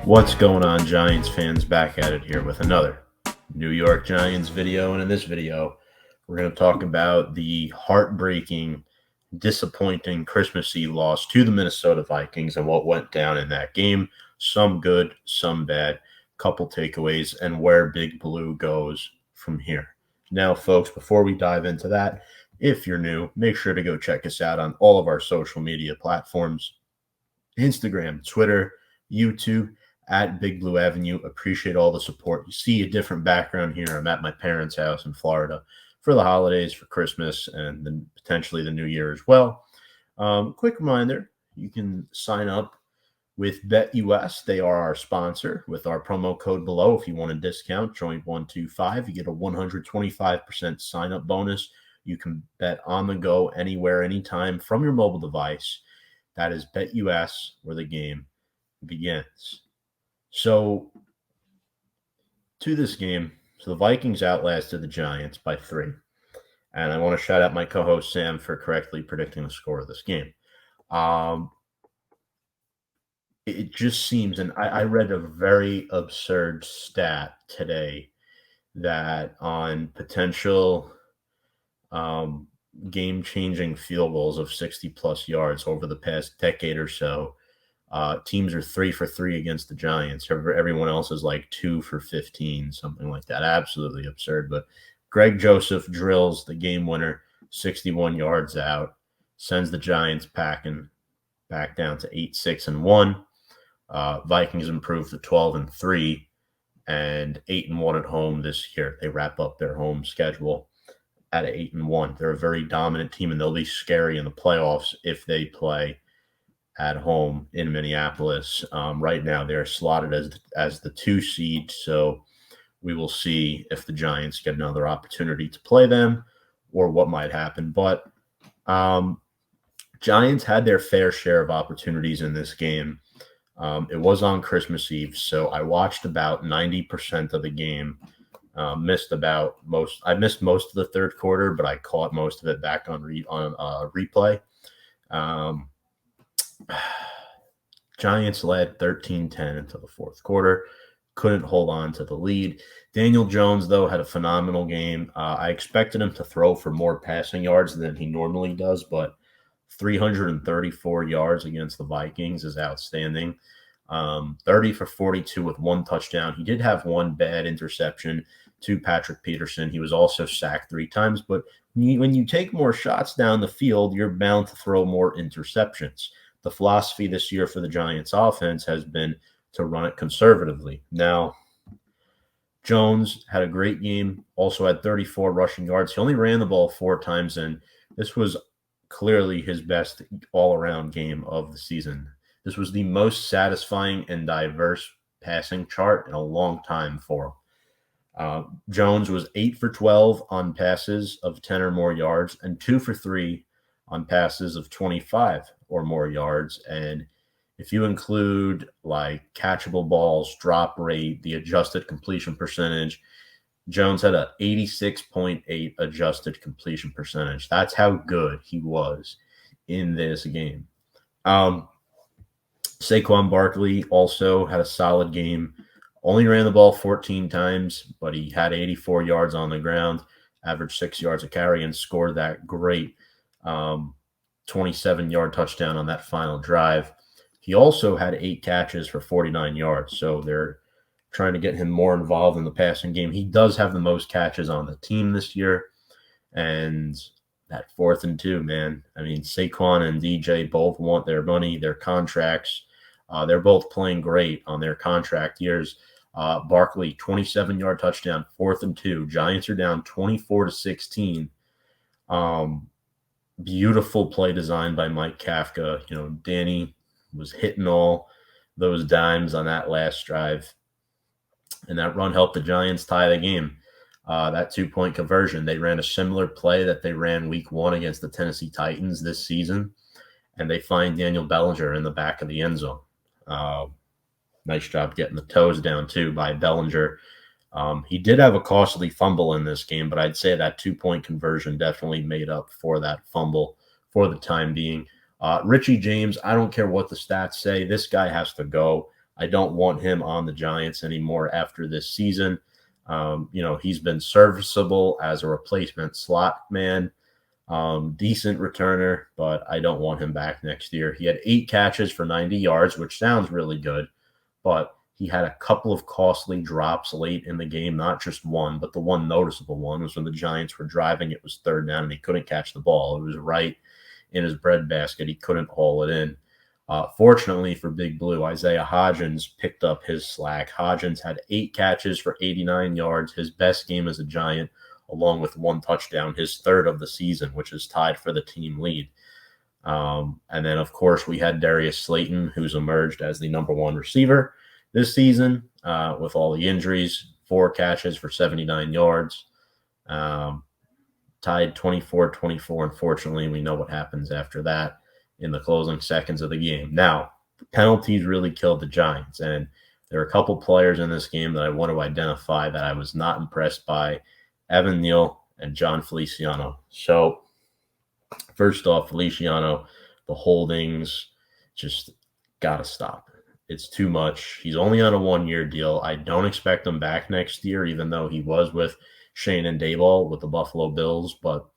What's going on, Giants fans? Back at it here with another New York Giants video. And in this video, we're going to talk about the heartbreaking, disappointing Christmas Eve loss to the Minnesota Vikings and what went down in that game. Some good, some bad, couple takeaways, and where Big Blue goes from here. Now, folks, before we dive into that, if you're new, make sure to go check us out on all of our social media platforms: Instagram, Twitter, YouTube, at Big Blue Avenue. Appreciate all the support. You see a different background here. I'm at my parents' house in Florida for the holidays, for Christmas, and then potentially the new year as well. Quick reminder, you can sign up with BetUS. They are our sponsor. With our promo code below, if you want a discount, joint125, you get a 125% sign-up bonus. You can bet on the go, anywhere, anytime, from your mobile device. That is BetUS, where the game begins. So, to this game, the Vikings outlasted the Giants by 3. And I want to shout out my co-host Sam for correctly predicting the score of this game. It just seems, and I read a very absurd stat today that on potential game-changing field goals of 60-plus yards over the past decade or so, teams are 3 for 3 against the Giants. Everyone else is like 2 for 15, something like that. Absolutely absurd. But Greg Joseph drills the game winner, 61 yards out, sends the Giants packing back down to 8-6-1. Vikings improve to 12-3 and 8-1 at home this year. They wrap up their home schedule at 8-1. They're a very dominant team, and they'll be scary in the playoffs if they play at home in Minneapolis. Right now, they're slotted as the 2 seed, so we will see if the Giants get another opportunity to play them or what might happen. But Giants had their fair share of opportunities in this game. It was on Christmas Eve, so I watched about 90% of the game. I missed most of the third quarter, but I caught most of it back on replay. Giants led 13-10 into the fourth quarter, couldn't hold on to the lead. Daniel Jones, though, had a phenomenal game. I expected him to throw for more passing yards than he normally does, but 334 yards against the Vikings is outstanding. 30 for 42 with 1 touchdown. He did have 1 bad interception to Patrick Peterson. He was also sacked 3 times, but when you take more shots down the field, you're bound to throw more interceptions. The philosophy this year for the Giants offense has been to run it conservatively. Now, Jones had a great game, also had 34 rushing yards. He only ran the ball 4 times, and this was clearly his best all-around game of the season. This was the most satisfying and diverse passing chart in a long time for him. Jones was 8 for 12 on passes of 10 or more yards and 2 for 3 on passes of 25 or more yards. And if you include like catchable balls, drop rate, the adjusted completion percentage, Jones had an 86.8 adjusted completion percentage. That's how good he was in this game. Saquon Barkley also had a solid game. Only ran the ball 14 times, but he had 84 yards on the ground, averaged 6 yards a carry, and scored that great 27-yard touchdown on that final drive. He also had 8 catches for 49 yards, so they're trying to get him more involved in the passing game. He does have the most catches on the team this year, and that 4th and 2, man. I mean, Saquon and DJ both want their money, their contracts. They're both playing great on their contract years. Barkley, 27-yard touchdown, 4th and 2. Giants are down 24-16. Beautiful play design by Mike Kafka. Danny was hitting all those dimes on that last drive, and that run helped the Giants tie the game. That 2-point conversion, they ran a similar play that they ran week 1 against the Tennessee Titans this season, and they find Daniel Bellinger in the back of the end zone. Nice job getting the toes down, too, by Bellinger. He did have a costly fumble in this game, but I'd say that 2-point conversion definitely made up for that fumble for the time being. Richie James, I don't care what the stats say. This guy has to go. I don't want him on the Giants anymore after this season. He's been serviceable as a replacement slot man, decent returner, but I don't want him back next year. He had 8 catches for 90 yards, which sounds really good, but he had a couple of costly drops late in the game, not just one, but the one noticeable one was when the Giants were driving. It was 3rd down, and he couldn't catch the ball. It was right in his breadbasket. He couldn't haul it in. Fortunately for Big Blue, Isaiah Hodgins picked up his slack. Hodgins had 8 catches for 89 yards, his best game as a Giant, along with 1 touchdown, his 3rd of the season, which is tied for the team lead. And then, of course, we had Darius Slayton, who's emerged as the number 1 receiver this season with all the injuries. 4 catches for 79 yards. Tied 24-24. Unfortunately, we know what happens after that in the closing seconds of the game. Now, the penalties really killed the Giants, and there are a couple players in this game that I want to identify that I was not impressed by: Evan Neal and John Feliciano. So, first off, Feliciano, the holdings just got to stop. It's too much. He's only on a 1-year deal. I don't expect him back next year, even though he was with Shane and Daboll with the Buffalo Bills. But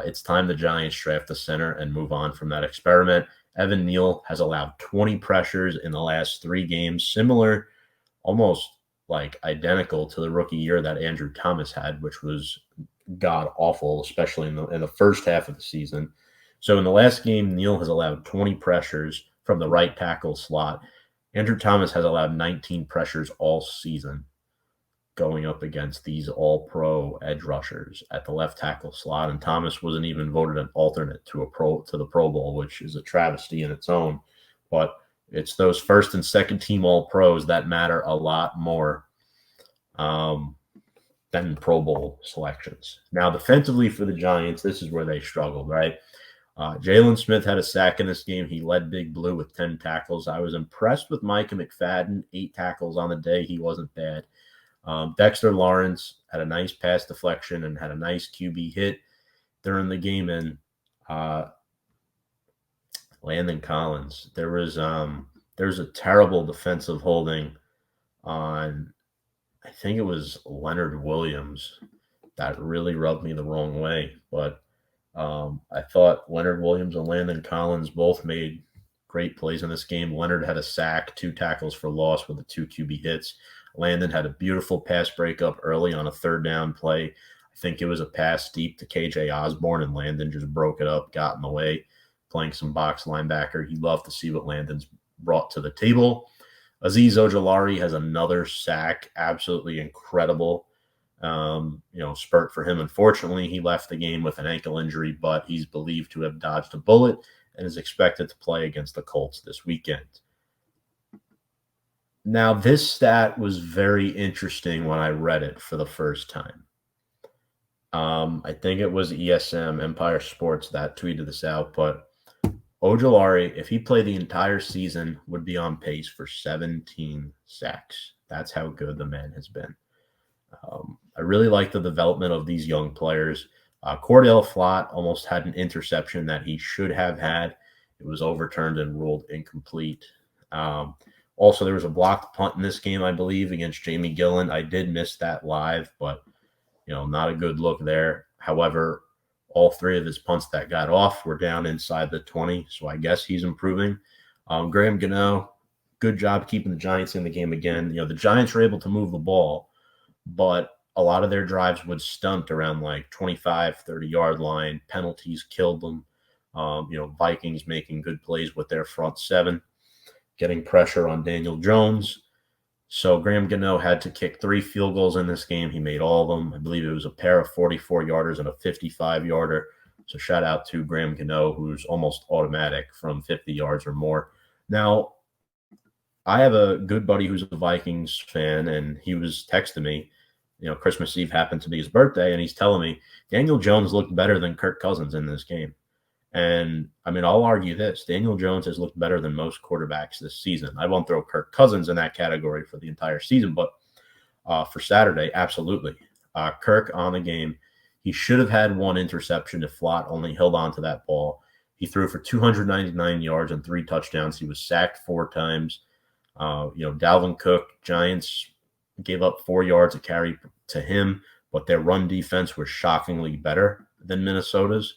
it's time the Giants draft the center and move on from that experiment. Evan Neal has allowed 20 pressures in the last 3 games, similar, almost like identical to the rookie year that Andrew Thomas had, which was god awful, especially in the first half of the season. So in the last game, Neal has allowed 20 pressures from the right tackle slot. Andrew Thomas has allowed 19 pressures all season, going up against these all-pro edge rushers at the left tackle slot, and Thomas wasn't even voted an alternate to the Pro Bowl, which is a travesty in its own. But it's those first and second team all-pros that matter a lot more than Pro Bowl selections. Now, defensively for the Giants, this is where they struggled, right? Jalen Smith had a sack in this game. He led Big Blue with 10 tackles. I was impressed with Micah McFadden, 8 tackles on the day. He wasn't bad. Dexter Lawrence had a nice pass deflection and had a nice QB hit during the game. And Landon Collins, there was a terrible defensive holding on, I think it was Leonard Williams, that really rubbed me the wrong way. But I thought Leonard Williams and Landon Collins both made great plays in this game. Leonard had a sack, 2 tackles for loss with the 2 QB hits. Landon had a beautiful pass breakup early on a 3rd down play. I think it was a pass deep to KJ Osborne, and Landon just broke it up, got in the way, playing some box linebacker. You love to see what Landon's brought to the table. Azeez Ojulari has another sack, absolutely incredible. Spurt for him. Unfortunately, he left the game with an ankle injury, but he's believed to have dodged a bullet and is expected to play against the Colts this weekend. Now, this stat was very interesting when I read it for the first time. I think it was ESM, Empire Sports, that tweeted this out, but Ojulari, if he played the entire season, would be on pace for 17 sacks. That's how good the man has been. I really like the development of these young players. Cordell Flott almost had an interception that he should have had. It was overturned and ruled incomplete. Also, there was a blocked punt in this game, I believe, against Jamie Gillen. I did miss that live, but, not a good look there. However, all 3 of his punts that got off were down inside the 20, so I guess he's improving. Graham Gano, good job keeping the Giants in the game again. The Giants were able to move the ball, but a lot of their drives would stunt around like 25, 30-yard line. Penalties killed them. Vikings making good plays with their front 7, getting pressure on Daniel Jones. So Graham Gano had to kick 3 field goals in this game. He made all of them. I believe it was a pair of 44-yarders and a 55-yarder. So shout out to Graham Gano, who's almost automatic from 50 yards or more. Now, I have a good buddy who's a Vikings fan, and he was texting me. Christmas Eve happened to be his birthday, and he's telling me Daniel Jones looked better than Kirk Cousins in this game. And, I'll argue this. Daniel Jones has looked better than most quarterbacks this season. I won't throw Kirk Cousins in that category for the entire season, but for Saturday, absolutely. Kirk on the game, he should have had 1 interception if Flott only held on to that ball. He threw for 299 yards and 3 touchdowns. He was sacked 4 times. Dalvin Cook, Giants gave up 4 yards a carry to him, but their run defense was shockingly better than Minnesota's.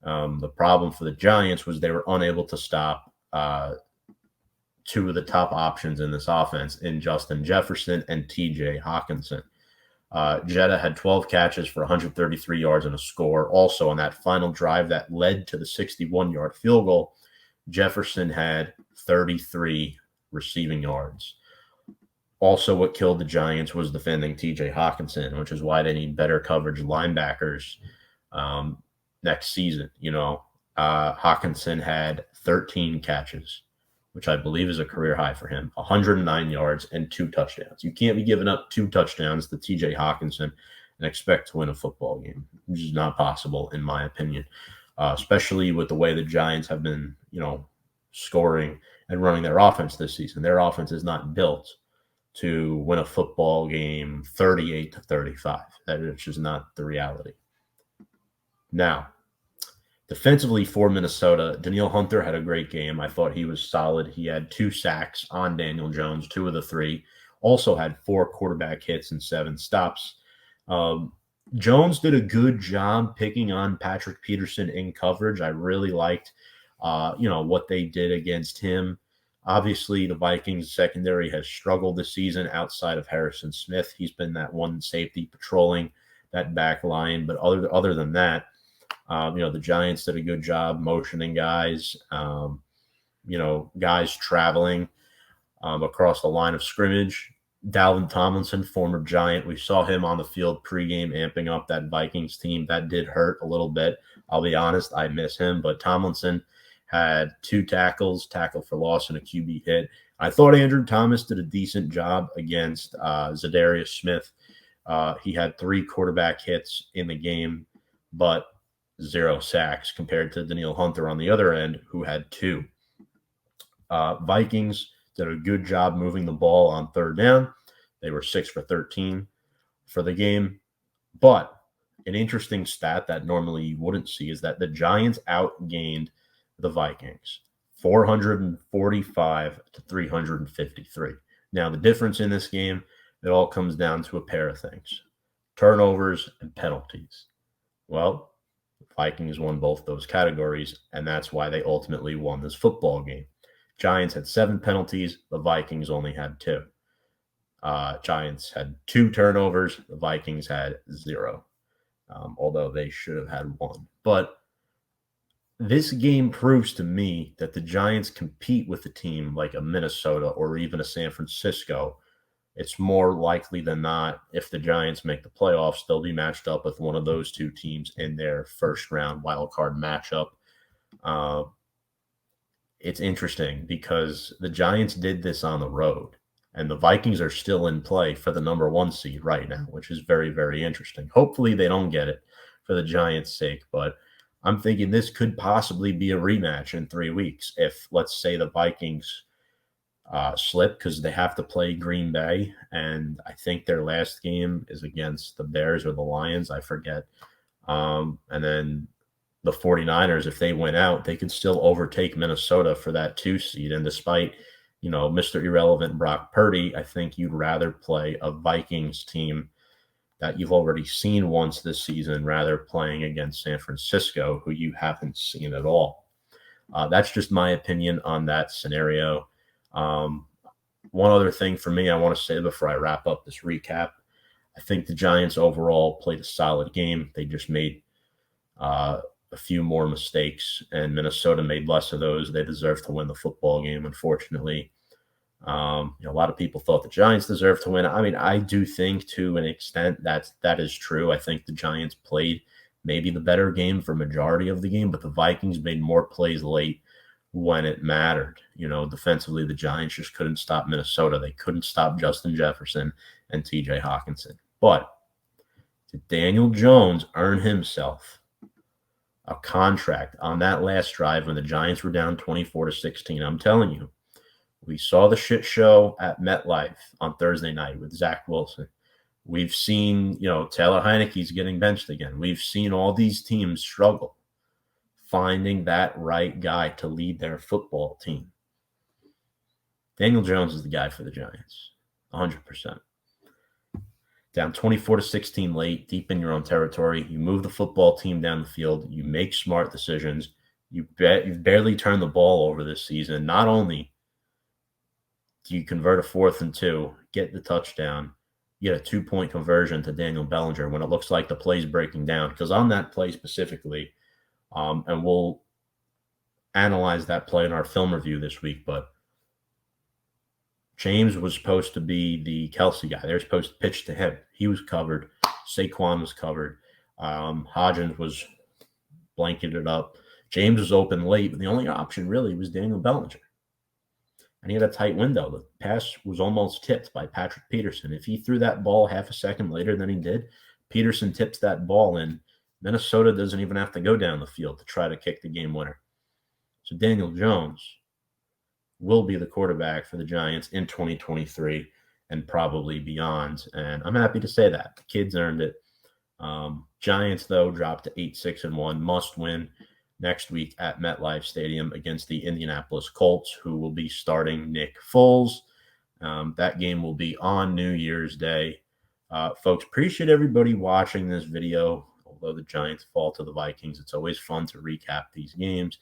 The problem for the Giants was they were unable to stop two of the top options in this offense in Justin Jefferson and TJ Hawkinson. Jetta had 12 catches for 133 yards and a score. Also, on that final drive that led to the 61-yard field goal, Jefferson had 33 receiving yards. Also, what killed the Giants was defending TJ Hawkinson, which is why they need better coverage linebackers next season. Hawkinson had 13 catches, which I believe is a career high for him, 109 yards and 2 touchdowns. You can't be giving up 2 touchdowns to TJ Hawkinson and expect to win a football game, which is not possible, in my opinion, especially with the way the Giants have been, scoring and running their offense this season. Their offense is not built to win a football game 38-35. That is just not the reality. Now, defensively for Minnesota, Danielle Hunter had a great game. I thought he was solid. He had 2 sacks on Daniel Jones, 2 of the 3. Also had 4 quarterback hits and 7 stops. Jones did a good job picking on Patrick Peterson in coverage. I really liked, what they did against him. Obviously, the Vikings secondary has struggled this season outside of Harrison Smith. He's been that one safety patrolling that back line. But other than that, the Giants did a good job motioning guys, guys traveling across the line of scrimmage. Dalvin Tomlinson, former Giant, we saw him on the field pregame amping up that Vikings team. That did hurt a little bit. I'll be honest, I miss him. But Tomlinson had 2 tackles, tackle for loss, and a QB hit. I thought Andrew Thomas did a decent job against Zadarius Smith. He had 3 quarterback hits in the game, but 0 sacks compared to Danielle Hunter on the other end, who had 2. Vikings did a good job moving the ball on 3rd down. They were 6 for 13 for the game. But an interesting stat that normally you wouldn't see is that the Giants outgained the Vikings 445 to 353. Now, the difference in this game, it all comes down to a pair of things: turnovers and penalties. Well, Vikings won both those categories, and that's why they ultimately won this football game. Giants had 7 penalties. The Vikings only had 2. Giants had 2 turnovers. The Vikings had 0, although they should have had 1. But this game proves to me that the Giants compete with a team like a Minnesota or even a San Francisco. It's more likely than not, if the Giants make the playoffs, they'll be matched up with one of those 2 teams in their first-round wildcard matchup. It's interesting because the Giants did this on the road, and the Vikings are still in play for the number 1 seed right now, which is very, very interesting. Hopefully they don't get it for the Giants' sake, but I'm thinking this could possibly be a rematch in 3 weeks if, let's say, the Vikings slip because they have to play Green Bay, and I think their last game is against the Bears or the Lions, I forget. And then the 49ers, if they win out, they could still overtake Minnesota for that 2 seed. And despite, Mr. Irrelevant Brock Purdy, I think you'd rather play a Vikings team that you've already seen once this season rather playing against San Francisco, who you haven't seen at all. That's just my opinion on that scenario. One other thing for me I want to say before I wrap up this recap, I think the Giants overall played a solid game. They just made a few more mistakes, and Minnesota made less of those. They deserve to win the football game, unfortunately. A lot of people thought the Giants deserved to win. I mean, I do think to an extent that is true. I think the Giants played maybe the better game for majority of the game, but the Vikings made more plays late when it mattered. Defensively, the Giants just couldn't stop Minnesota. They couldn't stop Justin Jefferson and TJ Hawkinson. But did Daniel Jones earn himself a contract on that last drive when the Giants were down 24-16? I'm telling you, we saw the shit show at MetLife on Thursday night with Zach Wilson. We've seen, Taylor Heineke's getting benched again. We've seen all these teams struggle finding that right guy to lead their football team. Daniel Jones is the guy for the Giants, 100%. Down 24-16 late, deep in your own territory. You move the football team down the field. You make smart decisions. You've barely turned the ball over this season. Not only do you convert a 4th and 2, get the touchdown, you get a 2-point conversion to Daniel Bellinger when it looks like the play's breaking down. Because on that play specifically, and we'll analyze that play in our film review this week, but James was supposed to be the Kelsey guy. They were supposed to pitch to him. He was covered. Saquon was covered. Hodgins was blanketed up. James was open late, but the only option really was Daniel Bellinger. And he had a tight window. The pass was almost tipped by Patrick Peterson. If he threw that ball half a second later than he did, Peterson tips that ball in. Minnesota doesn't even have to go down the field to try to kick the game winner. So Daniel Jones will be the quarterback for the Giants in 2023 and probably beyond. And I'm happy to say that. The kids earned it. Giants, though, dropped to 8-6-1. Must win next week at MetLife Stadium against the Indianapolis Colts, who will be starting Nick Foles. That game will be on New Year's Day. Folks, appreciate everybody watching this video. Although the Giants fall to the Vikings, it's always fun to recap these games.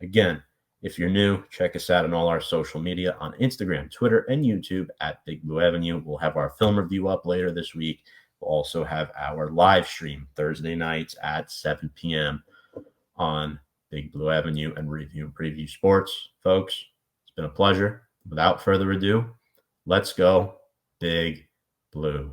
Again, if you're new, check us out on all our social media on Instagram, Twitter, and YouTube at Big Blue Avenue. We'll have our film review up later this week. We'll also have our live stream Thursday nights at 7 p.m. on Big Blue Avenue and review and preview sports. Folks, it's been a pleasure. Without further ado, let's go Big Blue.